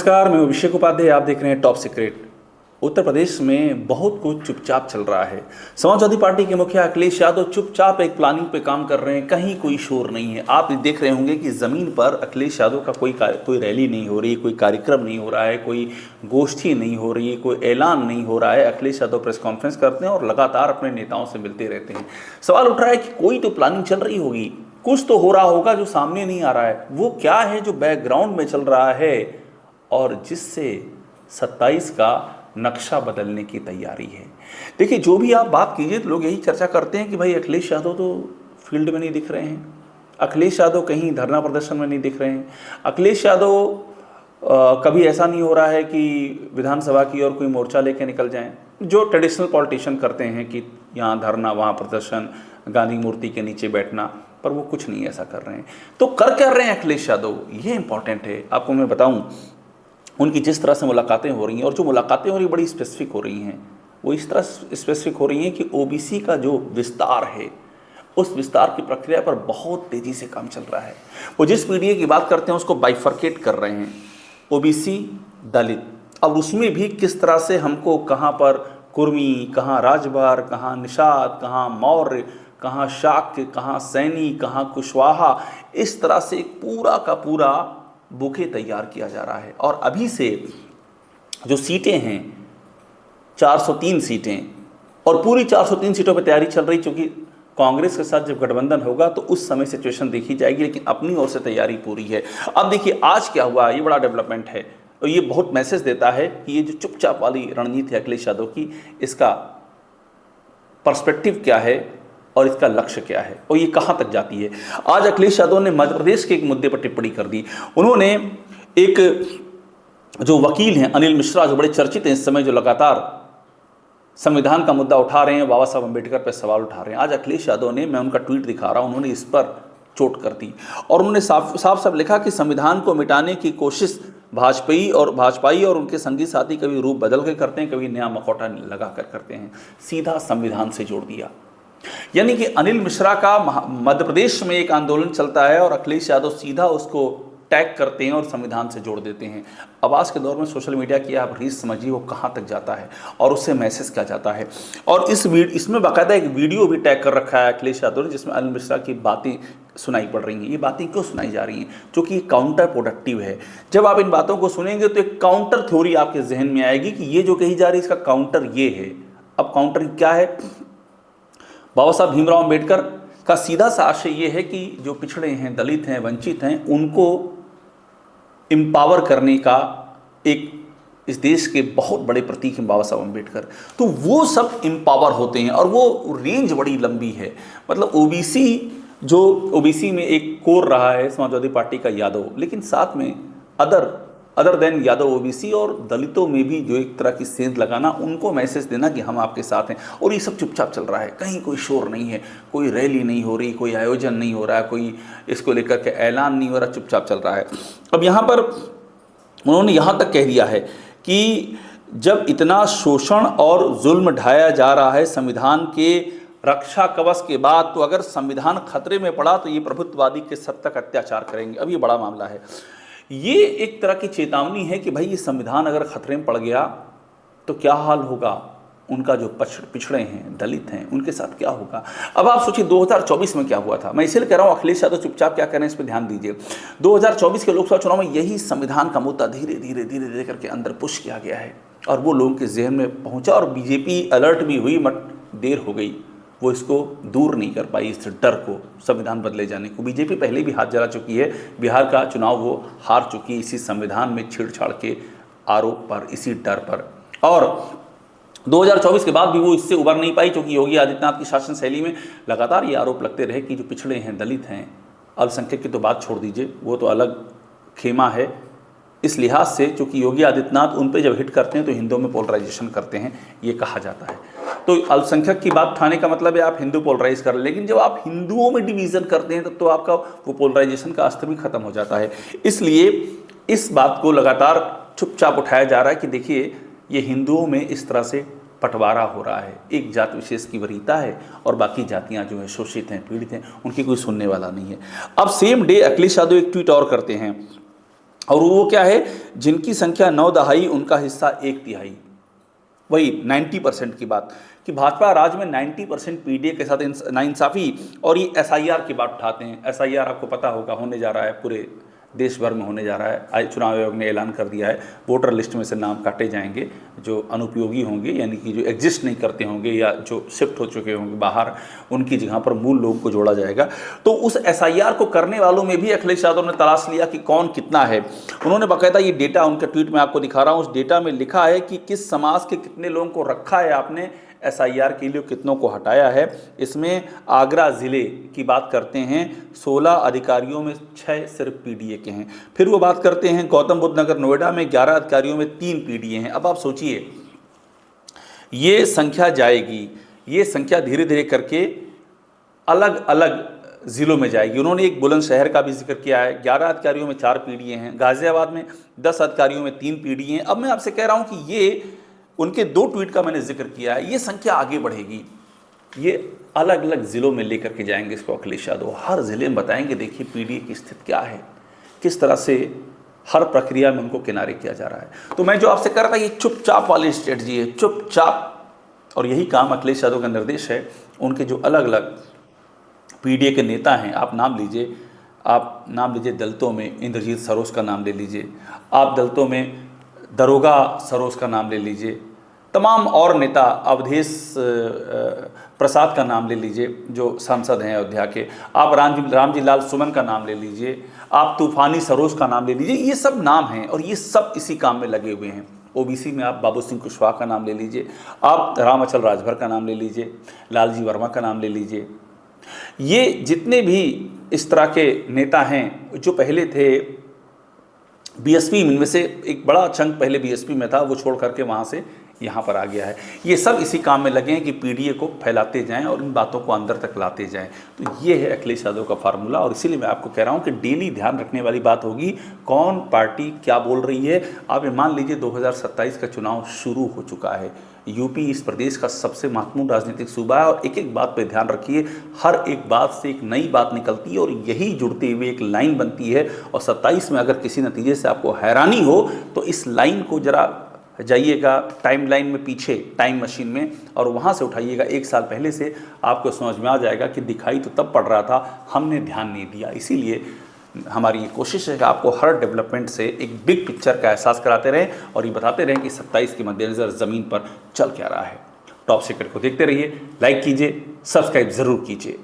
नमस्कार, मैं अभिषेक उपाध्याय। आप देख रहे हैं टॉप सीक्रेट। उत्तर प्रदेश में बहुत कुछ चुपचाप चल रहा है। समाजवादी पार्टी के मुखिया अखिलेश यादव चुपचाप एक प्लानिंग पे काम कर रहे हैं, कहीं कोई शोर नहीं है। आप देख रहे होंगे कि ज़मीन पर अखिलेश यादव का कोई रैली नहीं हो रही, कोई कार्यक्रम नहीं हो रहा है, कोई गोष्ठी नहीं हो रही, कोई ऐलान नहीं हो रहा है। अखिलेश यादव प्रेस कॉन्फ्रेंस करते हैं और लगातार अपने नेताओं से मिलते रहते हैं। सवाल उठ रहा है कि कोई तो प्लानिंग चल रही होगी, कुछ तो हो रहा होगा जो सामने नहीं आ रहा है। वो क्या है जो बैकग्राउंड में चल रहा है और जिससे 27 का नक्शा बदलने की तैयारी है। देखिए, जो भी आप बात कीजिए तो लोग यही चर्चा करते हैं कि भाई अखिलेश यादव तो फील्ड में नहीं दिख रहे हैं, अखिलेश यादव कहीं धरना प्रदर्शन में नहीं दिख रहे हैं, अखिलेश यादव कभी ऐसा नहीं हो रहा है कि विधानसभा की ओर कोई मोर्चा लेके निकल जाएं, जो ट्रेडिशनल पॉलिटिशियन करते हैं कि यहाँ धरना, वहाँ प्रदर्शन, गांधी मूर्ति के नीचे बैठना, पर वो कुछ नहीं ऐसा कर रहे हैं। तो कर क्या रहे हैं अखिलेश यादव, ये इंपॉर्टेंट है। आपको मैं बताऊं, उनकी जिस तरह से मुलाकातें हो रही हैं, और जो मुलाकातें हो रही बड़ी स्पेसिफिक हो रही हैं, वो इस तरह स्पेसिफिक हो रही हैं कि ओबीसी का जो विस्तार है, उस विस्तार की प्रक्रिया पर बहुत तेज़ी से काम चल रहा है। वो जिस पीडीए की बात करते हैं उसको बाइफर्केट कर रहे हैं, ओबीसी, दलित। अब उसमें भी किस तरह से हमको कहाँ पर कुर्मी, कहाँ राजभर, कहाँ निषाद, कहाँ मौर्य, कहाँ शाक्य, कहाँ सैनी, कहाँ कुशवाहा, इस तरह से एक पूरा का पूरा बुके तैयार किया जा रहा है। और अभी से जो सीटें हैं, 403 सीटें, और पूरी 403 सीटों पर तैयारी चल रही, क्योंकि कांग्रेस के साथ जब गठबंधन होगा तो उस समय सिचुएशन देखी जाएगी, लेकिन अपनी ओर से तैयारी पूरी है। अब देखिए आज क्या हुआ, ये बड़ा डेवलपमेंट है और ये बहुत मैसेज देता है कि ये जो चुपचाप वाली रणनीति है अखिलेश यादव की, इसका पर्सपेक्टिव क्या है और इसका लक्ष्य क्या है और ये कहाँ तक जाती है। आज अखिलेश यादव ने मध्य प्रदेश के एक मुद्दे पर टिप्पणी कर दी। उन्होंने एक जो वकील हैं अनिल मिश्रा, जो बड़े चर्चित हैं इस समय, जो लगातार संविधान का मुद्दा उठा रहे हैं, बाबा साहब अम्बेडकर पर सवाल उठा रहे हैं, आज अखिलेश यादव ने, मैं उनका ट्वीट दिखा रहा हूँ, उन्होंने इस पर चोट कर दी और उन्होंने साफ लिखा कि संविधान को मिटाने की कोशिश भाजपाई और उनके संगी साथी कभी रूप बदल के करते हैं, कभी नया मखौटा लगा कर करते हैं। सीधा संविधान से जोड़ दिया। यानी कि अनिल मिश्रा का मध्य प्रदेश में एक आंदोलन चलता है और अखिलेश यादव सीधा उसको टैग करते हैं और संविधान से जोड़ देते हैं। अब आज के दौर में सोशल मीडिया की आप रीच समझिए वो कहाँ तक जाता है और उससे मैसेज क्या जाता है। और इसमें बाकायदा एक वीडियो भी टैग कर रखा है अखिलेश यादव ने, जिसमें अनिल मिश्रा की बातें सुनाई पड़ रही हैं। ये बातें क्यों सुनाई जा रही हैं? क्योंकि काउंटर प्रोडक्टिव है। जब आप इन बातों को सुनेंगे तो एक काउंटर थ्योरी आपके जहन में आएगी कि ये जो कही जा रही है इसका काउंटर ये है। अब काउंटर क्या है? बाबा साहब भीमराव अम्बेडकर का सीधा सा आशय ये है कि जो पिछड़े हैं, दलित हैं, वंचित हैं, उनको एम्पावर करने का एक इस देश के बहुत बड़े प्रतीक हैं बाबा साहब अम्बेडकर। तो वो सब एम्पावर होते हैं और वो रेंज बड़ी लंबी है। मतलब ओबीसी में एक कोर रहा है समाजवादी पार्टी का यादव, लेकिन साथ में अदर देन यादव ओबीसी और दलितों में भी जो एक तरह की सेंध लगाना, उनको मैसेज देना कि हम आपके साथ हैं। और ये सब चुपचाप चल रहा है, कहीं कोई शोर नहीं है, कोई रैली नहीं हो रही, कोई आयोजन नहीं हो रहा है, कोई इसको लेकर के ऐलान नहीं हो रहा, चुपचाप चल रहा है। अब यहाँ पर उन्होंने यहाँ तक कह दिया है कि जब इतना शोषण और जुल्म ढाया जा रहा है संविधान के रक्षा कवच के बाद, तो अगर संविधान खतरे में पड़ा तो ये प्रभुत्ववादी के सद तक अत्याचार करेंगे। अब ये बड़ा मामला है। ये एक तरह की चेतावनी है कि भाई ये संविधान अगर खतरे में पड़ गया तो क्या हाल होगा, उनका जो पिछड़े हैं, दलित हैं, उनके साथ क्या होगा। अब आप सोचिए 2024 में क्या हुआ था। मैं इसलिए कह रहा हूँ अखिलेश यादव चुपचाप क्या कर रहे हैं, इस पर ध्यान दीजिए। 2024 के लोकसभा चुनाव में यही संविधान का मुद्दा धीरे धीरे करके अंदर पुश किया गया है और वो लोगों के जहन में पहुंचा और बीजेपी अलर्ट भी हुई, बट देर हो गई। वो इसको दूर नहीं कर पाई, इस डर को, संविधान बदले जाने को। बीजेपी पहले भी हाथ जला चुकी है, बिहार का चुनाव वो हार चुकी है इसी संविधान में छेड़छाड़ के आरोप पर, इसी डर पर। और 2024 के बाद भी वो इससे उबर नहीं पाई, क्योंकि योगी आदित्यनाथ की शासन शैली में लगातार ये आरोप लगते रहे कि जो पिछड़े हैं, दलित हैं, अल्पसंख्यक की तो बात छोड़ दीजिए, वो तो अलग खेमा है। इस लिहाज से चूँकि योगी आदित्यनाथ उन पे जब हिट करते हैं तो हिंदुओं में पोलराइजेशन करते हैं, ये कहा जाता है। तो अल्पसंख्यक की बात उठाने का मतलब है आप हिंदू पोलराइज कर लें, लेकिन जब आप हिंदुओं में डिवीज़न करते हैं तो आपका वो पोलराइजेशन का अस्त्र भी खत्म हो जाता है। इसलिए इस बात को लगातार चुपचाप उठाया जा रहा है कि देखिए ये हिंदुओं में इस तरह से बंटवारा हो रहा है, एक जाति विशेष की वरीयता है और बाकी जातियां जो है शोषित हैं, पीड़ित हैं, उनकी कोई सुनने वाला नहीं है। अब सेम डे अखिलेश यादव एक ट्वीट और करते हैं और वो क्या है, जिनकी संख्या 9 दहाई उनका हिस्सा 1/3। वही 90% की बात कि भाजपा राज्य में 90% पीडीए के साथ नाइंसाफ़ी। और ये एसआईआर की बात उठाते हैं। एसआईआर आपको पता होगा होने जा रहा है, पूरे देश भर में होने जा रहा है। आज चुनाव आयोग ने ऐलान कर दिया है वोटर लिस्ट में से नाम काटे जाएंगे जो अनुपयोगी होंगे, यानी कि जो एग्जिस्ट नहीं करते होंगे या जो शिफ्ट हो चुके होंगे बाहर, उनकी जगह पर मूल लोगों को जोड़ा जाएगा। तो उस एसआईआर को करने वालों में भी अखिलेश यादव ने तलाश लिया कि कौन कितना है। उन्होंने बाकायदा ये डेटा उनके ट्वीट में आपको दिखा रहा हूँ, उस डेटा में लिखा है कि किस समाज के कितने लोगों को रखा है आपने एसआईआर के लिए, कितनों को हटाया है। इसमें आगरा ज़िले की बात करते हैं, 16 अधिकारियों में 6 सिर्फ पीडीए के हैं। फिर वो बात करते हैं गौतम बुद्ध नगर नोएडा में 11 अधिकारियों में 3 पीडीए हैं। अब आप सोचिए ये संख्या जाएगी, ये संख्या धीरे धीरे करके अलग अलग ज़िलों में जाएगी। उन्होंने एक बुलंदशहर का भी जिक्र किया है, 11 अधिकारियों में 4 पीडीए हैं। गाज़ियाबाद में 10 अधिकारियों में 3 पीडीए हैं। अब मैं आपसे कह रहा हूँ कि ये उनके 2 ट्वीट का मैंने जिक्र किया है, ये संख्या आगे बढ़ेगी। ये अलग अलग ज़िलों में लेकर के जाएंगे इसको अखिलेश यादव, हर ज़िले में बताएंगे देखिए पीडीए की स्थिति क्या है, किस तरह से हर प्रक्रिया में उनको किनारे किया जा रहा है। तो मैं जो आपसे कह रहा था ये चुपचाप वाली स्ट्रेटजी है, चुपचाप। और यही काम अखिलेश यादव का निर्देश है। उनके जो अलग अलग पीडीए के नेता हैं, आप नाम लीजिए दलितों में इंद्रजीत सरोज का नाम ले लीजिए, आप दलितों में दरोगा सरोज का नाम ले लीजिए, तमाम और नेता अवधेश प्रसाद का नाम ले लीजिए जो सांसद हैं अयोध्या के, आप रामजी लाल सुमन का नाम ले लीजिए, आप तूफानी सरोज का नाम ले लीजिए। ये सब नाम हैं और ये सब इसी काम में लगे हुए हैं। ओबीसी में आप बाबू सिंह कुशवाहा का नाम ले लीजिए, आप रामाचल राजभर का नाम ले लीजिए, लालजी वर्मा का नाम ले लीजिए। ये जितने भी इस तरह के नेता हैं जो पहले थे बीएसपी, इनमें से एक बड़ा चंक पहले बीएसपी में था, वो छोड़ करके वहाँ से यहाँ पर आ गया है। ये सब इसी काम में लगे हैं कि पीडीए को फैलाते जाएं और इन बातों को अंदर तक लाते जाएं। तो ये है अखिलेश यादव का फार्मूला। और इसीलिए मैं आपको कह रहा हूँ कि डेली ध्यान रखने वाली बात होगी कौन पार्टी क्या बोल रही है। आप ये मान लीजिए 2027 का चुनाव शुरू हो चुका है। यूपी इस प्रदेश का सबसे महत्वपूर्ण राजनीतिक सूबा है और एक एक बात पे ध्यान रखिए, हर एक बात से एक नई बात निकलती है और यही जुड़ते हुए एक लाइन बनती है। और 27 में अगर किसी नतीजे से आपको हैरानी हो तो इस लाइन को जरा जाइएगा टाइम लाइन में पीछे, टाइम मशीन में, और वहाँ से उठाइएगा 1 साल पहले से, आपको समझ में आ जाएगा कि दिखाई तो तब पड़ रहा था, हमने ध्यान नहीं दिया। इसीलिए हमारी ये कोशिश है कि आपको हर डेवलपमेंट से एक बिग पिक्चर का एहसास कराते रहें और ये बताते रहें कि 27 के मद्देनज़र ज़मीन पर चल क्या रहा है। टॉप सीक्रेट को देखते रहिए, लाइक कीजिए, सब्सक्राइब ज़रूर कीजिए।